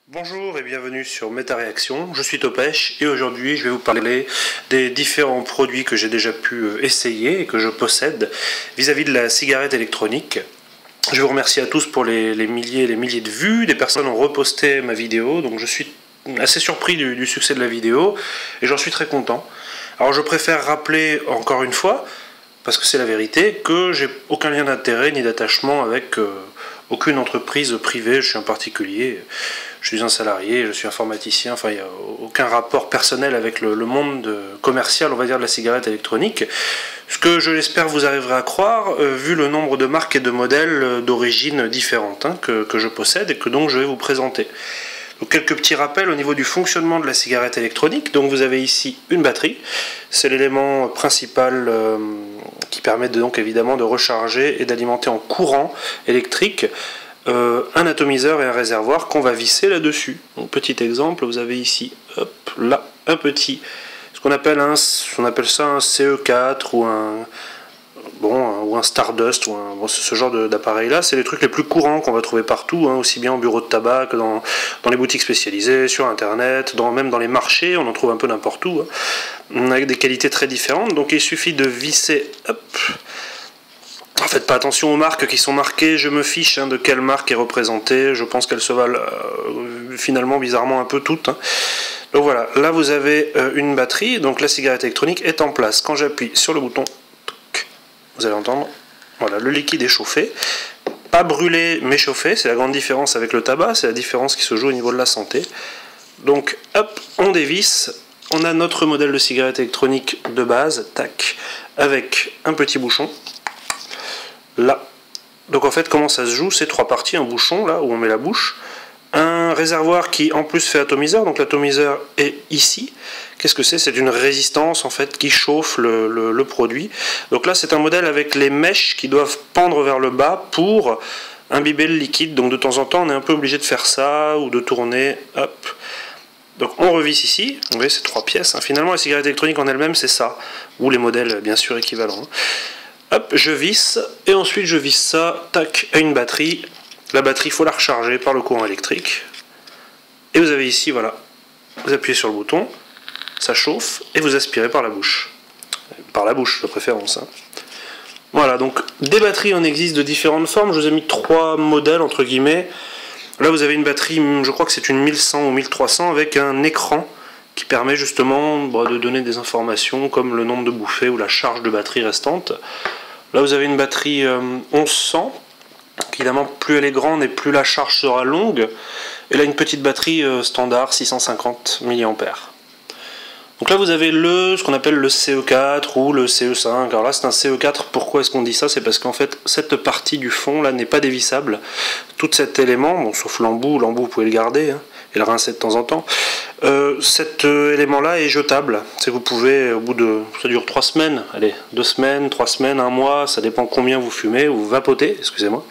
Bonjour et bienvenue sur MetaRéaction, je suis Topèche et aujourd'hui je vais vous parler des différents produits que j'ai déjà pu essayer et que je possède vis-à-vis de la cigarette électronique. Je vous remercie à tous pour les milliers et les milliers de vues, des personnes ont reposté ma vidéo, donc je suis assez surpris du succès de la vidéo et j'en suis très content. Alors je préfère rappeler encore une fois, parce que c'est la vérité, que j'ai aucun lien d'intérêt ni d'attachement avec aucune entreprise privée, je suis un particulier. Je suis un salarié, je suis informaticien, enfin il n'y a aucun rapport personnel avec le monde commercial, on va dire, de la cigarette électronique. Ce que je l'espère vous arriverez à croire, vu le nombre de marques et de modèles d'origine différentes que je possède et que donc je vais vous présenter. Donc quelques petits rappels au niveau du fonctionnement de la cigarette électronique. Donc vous avez ici une batterie, c'est l'élément principal qui permet donc évidemment de recharger et d'alimenter en courant électrique un atomiseur et un réservoir qu'on va visser là-dessus. Donc petit exemple, vous avez ici, hop, là, un petit, ce qu'on appelle ça un CE4 ou un Stardust ou ce genre d'appareil là, c'est les trucs les plus courants qu'on va trouver partout, aussi bien au bureau de tabac que dans les boutiques spécialisées, sur internet, même dans les marchés, on en trouve un peu n'importe où, avec des qualités très différentes. Donc il suffit de visser, hop. Faites pas attention aux marques qui sont marquées, je me fiche de quelle marque est représentée, je pense qu'elles se valent finalement bizarrement un peu toutes. Donc voilà, là vous avez une batterie, donc la cigarette électronique est en place. Quand j'appuie sur le bouton, vous allez entendre, voilà, le liquide est chauffé. Pas brûlé mais chauffé, c'est la grande différence avec le tabac, c'est la différence qui se joue au niveau de la santé. Donc hop, on dévisse, on a notre modèle de cigarette électronique de base, tac, avec un petit bouchon. Là, donc en fait comment ça se joue, c'est trois parties, un bouchon là où on met la bouche, un réservoir qui en plus fait atomiseur, donc l'atomiseur est ici. Qu'est-ce que c'est? C'est une résistance en fait qui chauffe le produit. Donc là c'est un modèle avec les mèches qui doivent pendre vers le bas pour imbiber le liquide, donc de temps en temps on est un peu obligé de faire ça ou de tourner, hop. Donc on revisse ici, vous voyez c'est trois pièces, finalement la cigarette électronique en elle-même c'est ça, ou les modèles bien sûr équivalents. Hop, je visse, et ensuite je visse ça, tac, à une batterie. La batterie, il faut la recharger par le courant électrique. Et vous avez ici, voilà, vous appuyez sur le bouton, ça chauffe, et vous aspirez par la bouche. Par la bouche, de préférence. Voilà, donc des batteries en existent de différentes formes. Je vous ai mis trois modèles, entre guillemets. Là, vous avez une batterie, je crois que c'est une 1100 ou 1300, avec un écran qui permet justement de donner des informations comme le nombre de bouffées ou la charge de batterie restante. Là vous avez une batterie 1100, évidemment plus elle est grande et plus la charge sera longue, et là une petite batterie standard 650 mAh. Donc là vous avez ce qu'on appelle le CE4 ou le CE5, alors là c'est un CE4, pourquoi est-ce qu'on dit ça? C'est parce qu'en fait cette partie du fond là n'est pas dévissable, tout cet élément, bon, sauf l'embout vous pouvez le garder, et le rincer de temps en temps. Cet élément-là est jetable. Vous pouvez, au bout de... ça dure 3 semaines, allez, 2 semaines, 3 semaines, 1 mois, ça dépend combien vous fumez, ou vous vapotez, excusez-moi.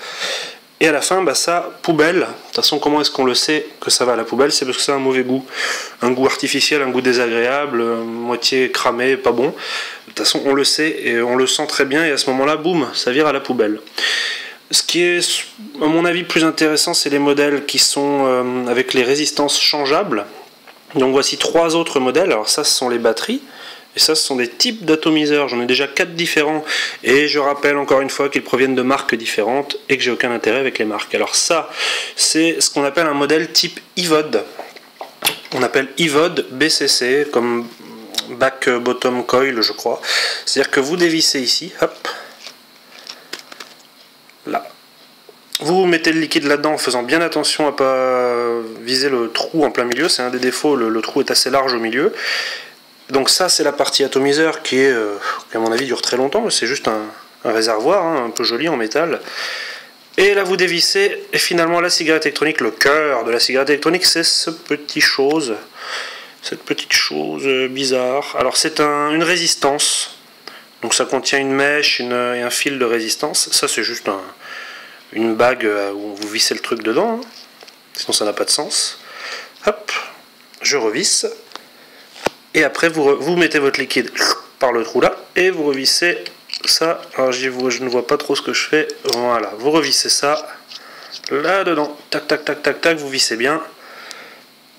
Et à la fin, ça, poubelle. De toute façon, comment est-ce qu'on le sait que ça va à la poubelle? C'est parce que ça a un mauvais goût. Un goût artificiel, un goût désagréable, moitié cramé, pas bon. De toute façon, on le sait, et on le sent très bien, et à ce moment-là, boum, ça vire à la poubelle. Ce qui est, à mon avis, plus intéressant, c'est les modèles qui sont avec les résistances changeables. Donc voici 3 autres modèles. Alors ça, ce sont les batteries, et ça, ce sont des types d'atomiseurs. J'en ai déjà 4 différents, et je rappelle encore une fois qu'ils proviennent de marques différentes, et que j'ai aucun intérêt avec les marques. Alors ça, c'est ce qu'on appelle un modèle type IVOD. On appelle IVOD BCC, comme Back Bottom Coil, je crois. C'est-à-dire que vous dévissez ici, hop, là. Vous mettez le liquide là-dedans en faisant bien attention à ne pas viser le trou en plein milieu, c'est un des défauts, le trou est assez large au milieu. Donc ça c'est la partie atomiseur qui à mon avis dure très longtemps, c'est juste un réservoir un peu joli en métal. Et là vous dévissez, et finalement la cigarette électronique, le cœur de la cigarette électronique, c'est cette petite chose bizarre. Alors c'est une résistance, donc ça contient une mèche et un fil de résistance, ça c'est juste une bague où vous vissez le truc dedans, sinon ça n'a pas de sens. Hop, je revisse, et après vous mettez votre liquide par le trou là, et vous revissez ça. Alors je ne vois pas trop ce que je fais, voilà, vous revissez ça là dedans, tac tac tac tac tac, vous vissez bien,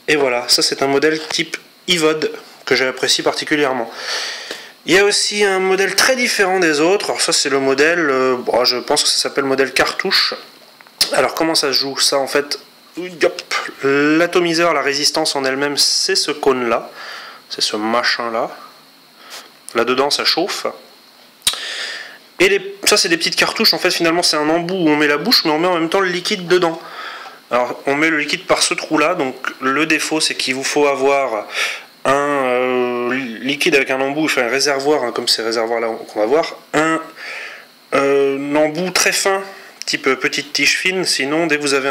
Et voilà, ça c'est un modèle type IVOD que j'apprécie particulièrement. Il y a aussi un modèle très différent des autres. Alors ça c'est le modèle, je pense que ça s'appelle modèle cartouche. Alors comment ça se joue? Ça en fait, l'atomiseur, la résistance en elle-même, c'est ce cône là, c'est ce machin là. Là dedans ça chauffe. Et ça c'est des petites cartouches, en fait finalement c'est un embout où on met la bouche mais on met en même temps le liquide dedans. Alors on met le liquide par ce trou là, donc le défaut c'est qu'il vous faut avoir un liquide avec un embout, enfin un réservoir, hein, comme ces réservoirs là qu'on va voir, un embout très fin, type petite tige fine, sinon dès que vous avez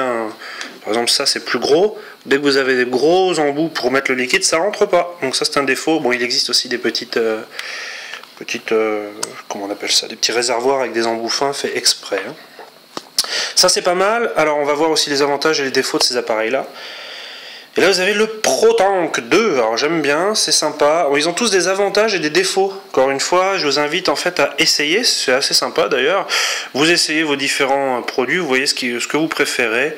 par exemple ça c'est plus gros, dès que vous avez des gros embouts pour mettre le liquide ça rentre pas, donc ça c'est un défaut. Bon, il existe aussi des petites comment on appelle ça, des petits réservoirs avec des embouts fins faits exprès, hein. Ça c'est pas mal. Alors on va voir aussi les avantages et les défauts de ces appareils là. Et là vous avez le ProTank 2, alors j'aime bien, c'est sympa. Bon, ils ont tous des avantages et des défauts. Encore une fois, je vous invite en fait à essayer, c'est assez sympa d'ailleurs. Vous essayez vos différents produits, vous voyez ce que vous préférez.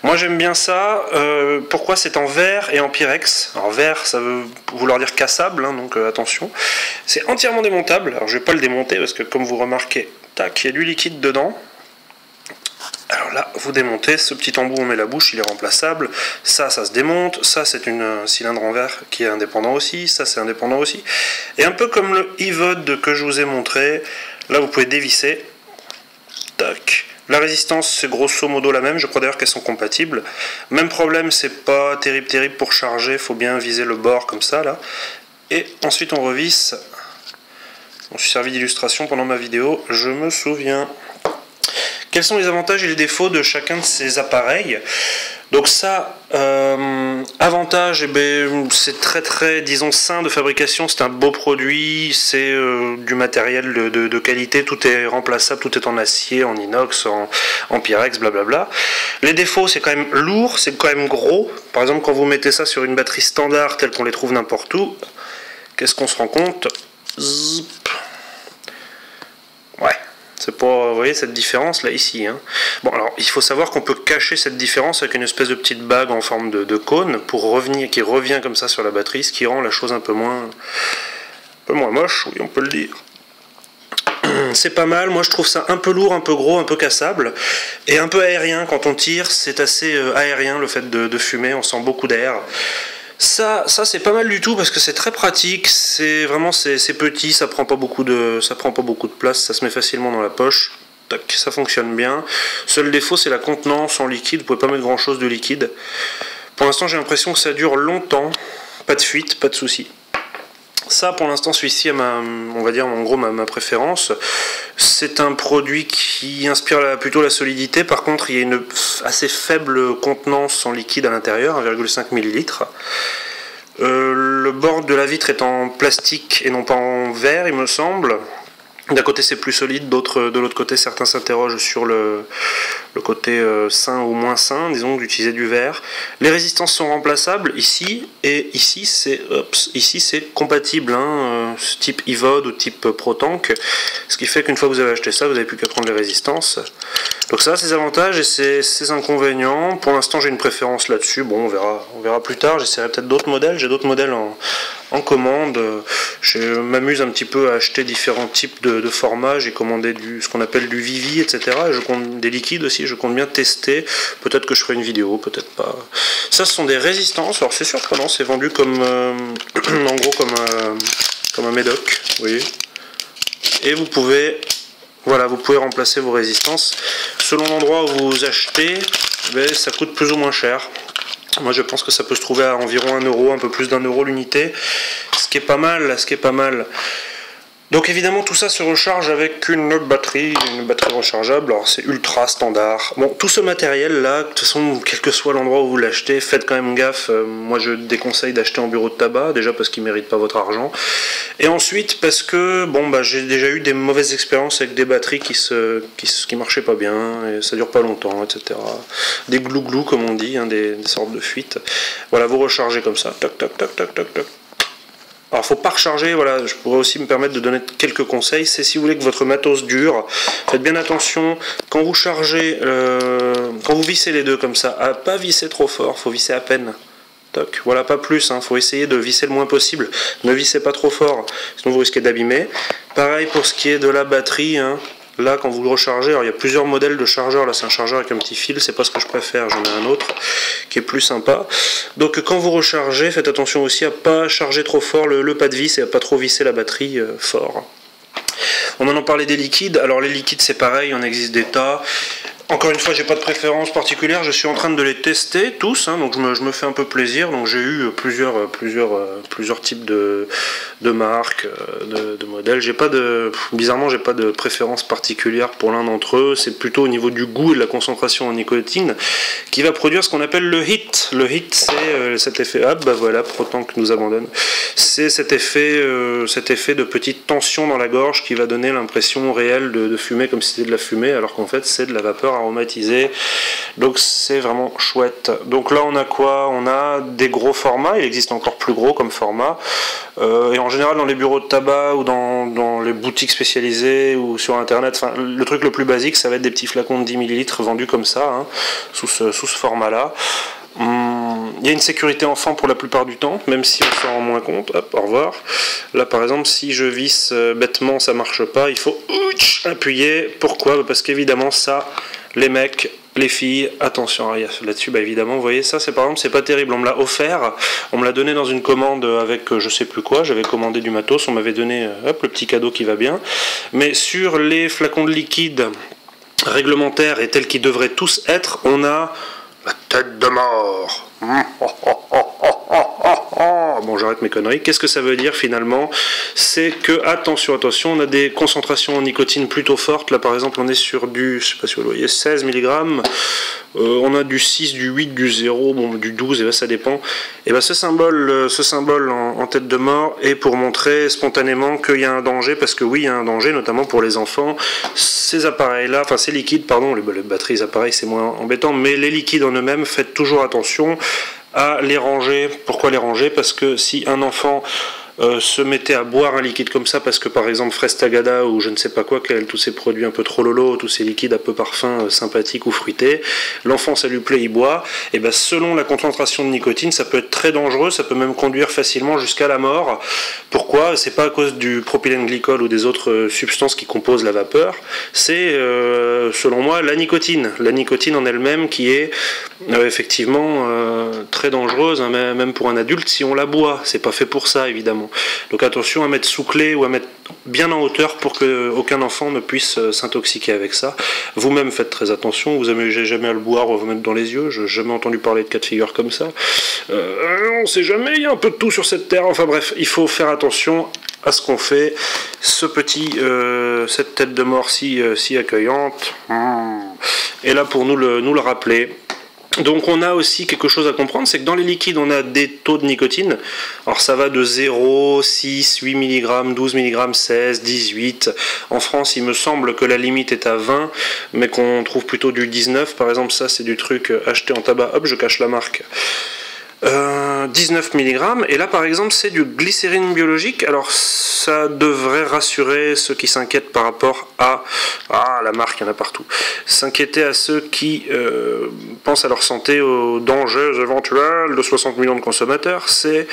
Moi j'aime bien ça. Pourquoi? C'est en verre et en Pyrex. Alors verre, ça veut vouloir dire cassable, hein, donc attention. C'est entièrement démontable. Alors je vais pas le démonter parce que comme vous remarquez, tac, il y a du liquide dedans. Alors là, vous démontez, ce petit embout, on met la bouche, il est remplaçable. Ça se démonte. Ça, c'est un cylindre en verre qui est indépendant aussi. Ça, c'est indépendant aussi. Et un peu comme le IVOD que je vous ai montré, là, vous pouvez dévisser. Tac. La résistance, c'est grosso modo la même. Je crois d'ailleurs qu'elles sont compatibles. Même problème, c'est pas terrible pour charger. Il faut bien viser le bord comme ça, là. Et ensuite, on revisse. Je me suis servi d'illustration pendant ma vidéo, je me souviens. Quels sont les avantages et les défauts de chacun de ces appareils? Donc ça, avantage, c'est très disons sain de fabrication, c'est un beau produit, c'est du matériel de qualité, tout est remplaçable, tout est en acier, en inox, en Pyrex, blablabla. Les défauts, c'est quand même lourd, c'est quand même gros. Par exemple, quand vous mettez ça sur une batterie standard telle qu'on les trouve n'importe où, qu'est-ce qu'on se rend compte? Zip. Ouais. C'est pas, vous voyez cette différence là ici, hein. Bon, alors il faut savoir qu'on peut cacher cette différence avec une espèce de petite bague en forme de cône pour qui revient comme ça sur la batterie, ce qui rend la chose un peu moins moche, oui, on peut le dire. C'est pas mal, moi je trouve ça un peu lourd, un peu gros, un peu cassable et un peu aérien. Quand on tire, c'est assez aérien le fait de fumer, on sent beaucoup d'air. Ça c'est pas mal du tout parce que c'est très pratique, c'est petit, ça prend pas beaucoup de place, ça se met facilement dans la poche. Tac, ça fonctionne bien. Seul défaut c'est la contenance en liquide, vous pouvez pas mettre grand chose de liquide. Pour l'instant j'ai l'impression que ça dure longtemps, pas de fuite, pas de souci. Ça pour l'instant celui-ci on va dire en gros ma préférence. C'est un produit qui inspire plutôt la solidité, par contre il y a une assez faible contenance en liquide à l'intérieur, 1,5 ml. Le bord de la vitre est en plastique et non pas en verre il me semble. D'un côté c'est plus solide, de l'autre côté certains s'interrogent sur le côté sain ou moins sain, disons, d'utiliser du verre. Les résistances sont remplaçables ici, et ici c'est compatible, hein, type IVOD ou type ProTank, ce qui fait qu'une fois que vous avez acheté ça, vous n'avez plus qu'à prendre les résistances. Donc ça a ses avantages et ses inconvénients. Pour l'instant j'ai une préférence là-dessus, bon on verra plus tard, j'essaierai peut-être d'autres modèles, j'ai d'autres modèles en commande. Je m'amuse un petit peu à acheter différents types de formats. J'ai commandé ce qu'on appelle du Vivi, etc. Et je compte des liquides aussi, je compte bien tester. Peut-être que je ferai une vidéo, peut-être pas. Ça, ce sont des résistances. Alors c'est surprenant, c'est vendu comme en gros comme un médoc, vous voyez. Et vous pouvez remplacer vos résistances. Selon l'endroit où vous achetez, ça coûte plus ou moins cher. Moi je pense que ça peut se trouver à environ 1 euro, un peu plus d'1 euro l'unité, ce qui est pas mal, Donc évidemment tout ça se recharge avec une batterie rechargeable, alors c'est ultra standard. Bon, tout ce matériel là, de toute façon, quel que soit l'endroit où vous l'achetez, faites quand même gaffe. Moi je déconseille d'acheter en bureau de tabac, déjà parce qu'il ne mérite pas votre argent. Et ensuite parce que j'ai déjà eu des mauvaises expériences avec des batteries qui marchaient pas bien, et ça dure pas longtemps, etc. Des glou-glou comme on dit, hein, des sortes de fuites. Voilà, vous rechargez comme ça, tac tac tac tac tac tac. Alors faut pas recharger, voilà, je pourrais aussi me permettre de donner quelques conseils, c'est si vous voulez que votre matos dure, faites bien attention, quand vous chargez, quand vous vissez les deux comme ça, à pas visser trop fort, faut visser à peine, toc. Voilà, pas plus, hein. Faut essayer de visser le moins possible. Ne vissez pas trop fort, sinon vous risquez d'abîmer. Pareil pour ce qui est de la batterie, hein. Là, quand vous le rechargez, alors il y a plusieurs modèles de chargeurs. Là, c'est un chargeur avec un petit fil, c'est pas ce que je préfère. J'en ai un autre qui est plus sympa. Donc, quand vous rechargez, faites attention aussi à pas charger trop fort le pas de vis et à pas trop visser la batterie fort. On en parlait des liquides. Alors, les liquides, c'est pareil, on existe des tas. Encore une fois, j'ai pas de préférence particulière, je suis en train de les tester tous, hein, donc je me fais un peu plaisir. Donc j'ai eu plusieurs types de marques, de modèles. Bizarrement, j'ai pas de préférence particulière pour l'un d'entre eux. C'est plutôt au niveau du goût et de la concentration en nicotine qui va produire ce qu'on appelle le hit. Le hit, c'est cet effet. Ah bah voilà, Proton que nous abandonne. C'est cet effet de petite tension dans la gorge qui va donner l'impression réelle de fumer comme si c'était de la fumée, alors qu'en fait c'est de la vapeur aromatisé, donc c'est vraiment chouette. Donc là on a quoi? On a des gros formats, il existe encore plus gros comme format, et en général dans les bureaux de tabac ou dans les boutiques spécialisées ou sur internet, enfin, le truc le plus basique ça va être des petits flacons de 10 ml vendus comme ça, hein, sous ce format là. Il y a une sécurité enfant pour la plupart du temps, même si on s'en rend moins compte. Hop, au revoir. Là par exemple, si je visse bêtement, ça marche pas, il faut appuyer. Pourquoi? Parce qu'évidemment ça, les mecs, les filles, attention là-dessus, bah évidemment, vous voyez ça, c'est par exemple, c'est pas terrible, on me l'a offert, on me l'a donné dans une commande avec je sais plus quoi, j'avais commandé du matos, on m'avait donné hop, le petit cadeau qui va bien, mais sur les flacons de liquide réglementaires et tels qu'ils devraient tous être, on a la tête de mort. Bon, j'arrête mes conneries. Qu'est-ce que ça veut dire finalement? C'est que, attention, on a des concentrations en nicotine plutôt fortes. Là, par exemple, on est sur du, je sais pas si vous le voyez, 16 mg. On a du 6, du 8, du 0, bon, du 12, et là, ça dépend. Et bien, ce symbole en tête de mort est pour montrer spontanément qu'il y a un danger, parce que oui, il y a un danger, notamment pour les enfants. Ces appareils-là, enfin, ces liquides, pardon, les batteries, les appareils, c'est moins embêtant, mais les liquides en eux-mêmes, faites toujours attention à les ranger. Pourquoi les ranger? Parce que si un enfant se mettait à boire un liquide comme ça, parce que par exemple Frestagada ou je ne sais pas quoi, tous ces produits un peu trop lolo, tous ces liquides à peu parfum sympathiques ou fruités, l'enfant ça lui plaît, il boit, et ben selon la concentration de nicotine, ça peut être très dangereux, ça peut même conduire facilement jusqu'à la mort. Pourquoi? C'est pas à cause du propylène glycol ou des autres substances qui composent la vapeur, c'est selon moi la nicotine en elle-même qui est effectivement très dangereuse, hein, même pour un adulte si on la boit. C'est pas fait pour ça évidemment. Donc attention à mettre sous clé ou à mettre bien en hauteur pour qu'aucun enfant ne puisse s'intoxiquer avec ça. Vous-même faites très attention, vous n'amusez jamais à le boire ou à vous mettre dans les yeux, je n'ai jamais entendu parler de cas de figure comme ça. On ne sait jamais, il y a un peu de tout sur cette terre, enfin bref, il faut faire attention à ce qu'on fait. Cette tête de mort si accueillante est là pour nous le rappeler. Donc on a aussi quelque chose à comprendre, c'est que dans les liquides on a des taux de nicotine, alors ça va de 0, 6, 8 mg, 12 mg, 16, 18, en France il me semble que la limite est à 20, mais qu'on trouve plutôt du 19, par exemple ça c'est du truc acheté en tabac, hop je cache la marque. 19 mg, et là par exemple c'est du glycérine biologique, alors ça devrait rassurer ceux qui s'inquiètent par rapport à la marque, il y en a partout, s'inquiéter à ceux qui pensent à leur santé, aux dangers éventuels de 60 millions de consommateurs. C'est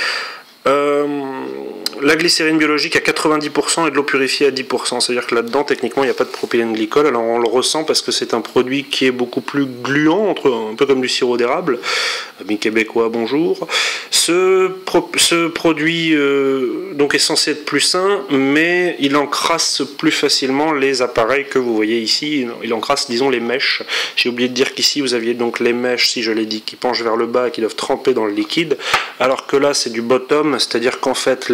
la glycérine biologique à 90% et de l'eau purifiée à 10%, c'est-à-dire que là-dedans techniquement il n'y a pas de propylène glycol, alors on le ressent parce que c'est un produit qui est beaucoup plus gluant, un peu comme du sirop d'érable. Amis québécois, bonjour. Ce produit donc est censé être plus sain, mais il encrasse plus facilement les appareils que vous voyez ici, il encrasse disons les mèches. J'ai oublié de dire qu'ici vous aviez donc les mèches, si je l'ai dit, qui penchent vers le bas et qui doivent tremper dans le liquide, alors que là c'est du bottom, c'est-à-dire qu'en fait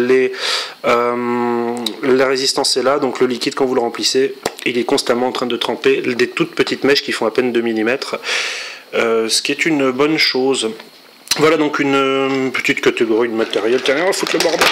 la résistance est là, donc le liquide quand vous le remplissez, il est constamment en train de tremper, des toutes petites mèches qui font à peine 2 mm, ce qui est une bonne chose. Voilà donc une petite catégorie de matériel. Tiens, on va foutre le bordel.